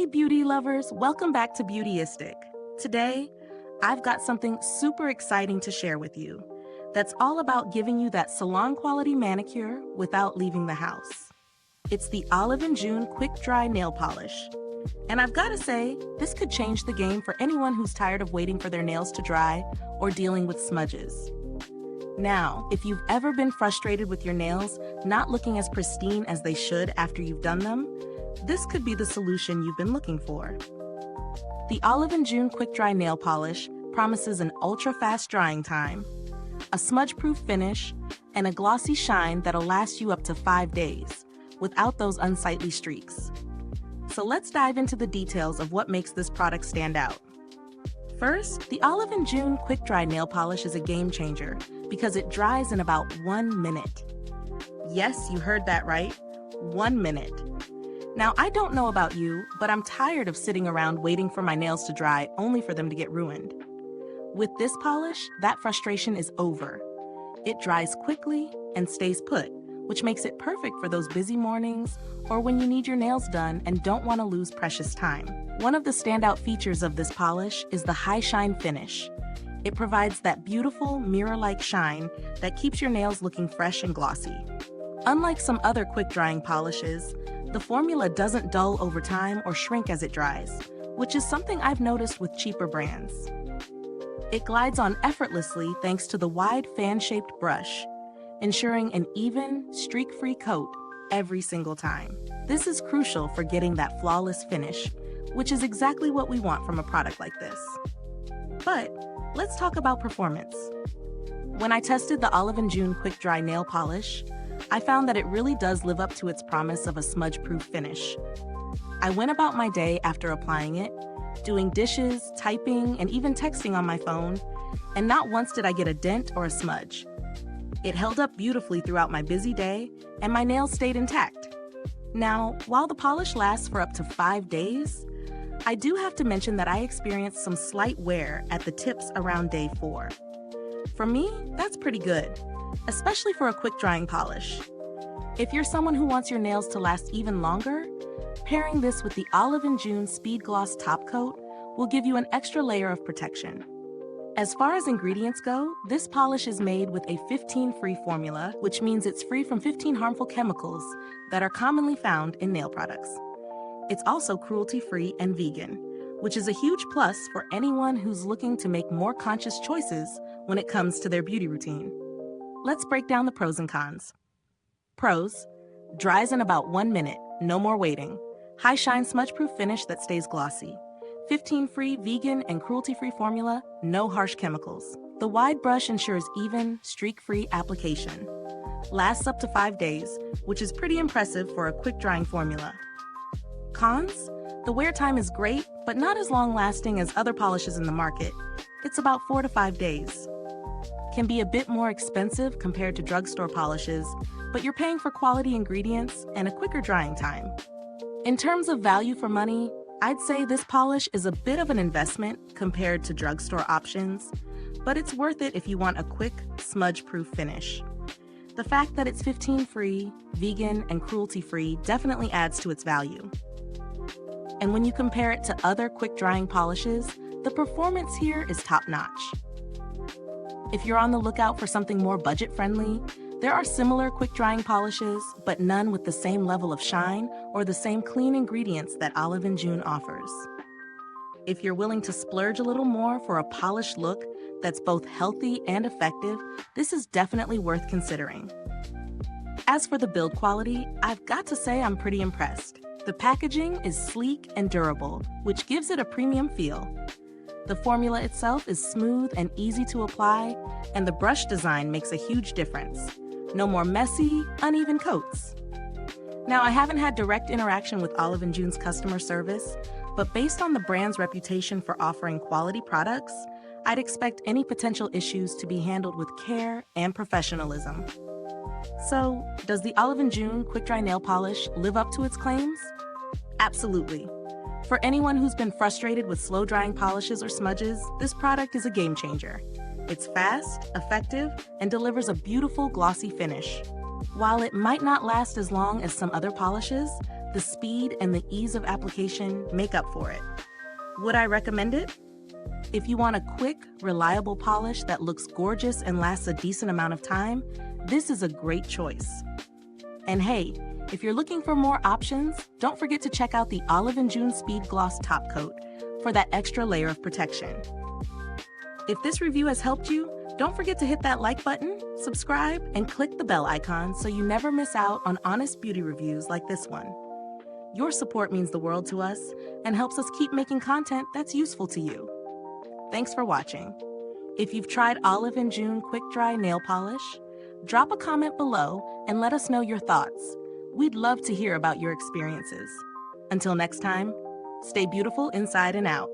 Hey beauty lovers, welcome back to Beautyistic. Today, I've got something super exciting to share with you that's all about giving you that salon-quality manicure without leaving the house. It's the Olive & June Quick Dry Nail Polish. And I've got to say, this could change the game for anyone who's tired of waiting for their nails to dry or dealing with smudges. Now, if you've ever been frustrated with your nails not looking as pristine as they should after you've done them, this could be the solution you've been looking for. The Olive & June Quick Dry Nail Polish promises an ultra-fast drying time, a smudge-proof finish, and a glossy shine that'll last you up to 5 days, without those unsightly streaks. So let's dive into the details of what makes this product stand out. First, the Olive & June Quick Dry Nail Polish is a game changer because it dries in about 1 minute. Yes, you heard that right, 1 minute. Now, I don't know about you, but I'm tired of sitting around waiting for my nails to dry only for them to get ruined. With this polish, that frustration is over. It dries quickly and stays put, which makes it perfect for those busy mornings or when you need your nails done and don't want to lose precious time. One of the standout features of this polish is the high shine finish. It provides that beautiful mirror-like shine that keeps your nails looking fresh and glossy. Unlike some other quick drying polishes, the formula doesn't dull over time or shrink as it dries, which is something I've noticed with cheaper brands. It glides on effortlessly thanks to the wide fan-shaped brush, ensuring an even, streak-free coat every single time. This is crucial for getting that flawless finish, which is exactly what we want from a product like this. But let's talk about performance. When I tested the Olive & June Quick Dry Nail Polish, I found that it really does live up to its promise of a smudge-proof finish. I went about my day after applying it, doing dishes, typing, and even texting on my phone, and not once did I get a dent or a smudge. It held up beautifully throughout my busy day, and my nails stayed intact. Now, while the polish lasts for up to 5 days, I do have to mention that I experienced some slight wear at the tips around day 4. For me, that's pretty good, especially for a quick drying polish. If you're someone who wants your nails to last even longer, pairing this with the Olive & June Speed Gloss Topcoat will give you an extra layer of protection. As far as ingredients go, this polish is made with a 15-free formula, which means it's free from 15 harmful chemicals that are commonly found in nail products. It's also cruelty-free and vegan, which is a huge plus for anyone who's looking to make more conscious choices when it comes to their beauty routine. Let's break down the pros and cons. Pros: dries in about 1 minute, no more waiting. High shine smudge-proof finish that stays glossy. 15-free vegan and cruelty-free formula, no harsh chemicals. The wide brush ensures even, streak-free application. Lasts up to 5 days, which is pretty impressive for a quick drying formula. Cons: the wear time is great, but not as long-lasting as other polishes in the market. It's about 4 to 5 days. Can be a bit more expensive compared to drugstore polishes, but you're paying for quality ingredients and a quicker drying time. In terms of value for money, I'd say this polish is a bit of an investment compared to drugstore options, but it's worth it if you want a quick, smudge-proof finish. The fact that it's 15-free, vegan, and cruelty-free definitely adds to its value. And when you compare it to other quick-drying polishes, the performance here is top-notch. If you're on the lookout for something more budget-friendly, there are similar quick-drying polishes, but none with the same level of shine or the same clean ingredients that Olive & June offers. If you're willing to splurge a little more for a polished look that's both healthy and effective, this is definitely worth considering. As for the build quality, I've got to say I'm pretty impressed. The packaging is sleek and durable, which gives it a premium feel. The formula itself is smooth and easy to apply, and the brush design makes a huge difference. No more messy, uneven coats. Now, I haven't had direct interaction with Olive & June's customer service, but based on the brand's reputation for offering quality products, I'd expect any potential issues to be handled with care and professionalism. So, does the Olive & June Quick Dry Nail Polish live up to its claims? Absolutely. For anyone who's been frustrated with slow-drying polishes or smudges, this product is a game changer. It's fast, effective, and delivers a beautiful glossy finish. While it might not last as long as some other polishes, the speed and the ease of application make up for it. Would I recommend it? If you want a quick, reliable polish that looks gorgeous and lasts a decent amount of time, this is a great choice. And hey, if you're looking for more options, don't forget to check out the Olive & June Speed Gloss Top Coat for that extra layer of protection. If this review has helped you, don't forget to hit that like button, subscribe, and click the bell icon so you never miss out on honest beauty reviews like this one. Your support means the world to us and helps us keep making content that's useful to you. Thanks for watching. If you've tried Olive & June Quick Dry Nail Polish, drop a comment below and let us know your thoughts. We'd love to hear about your experiences. Until next time, stay beautiful inside and out.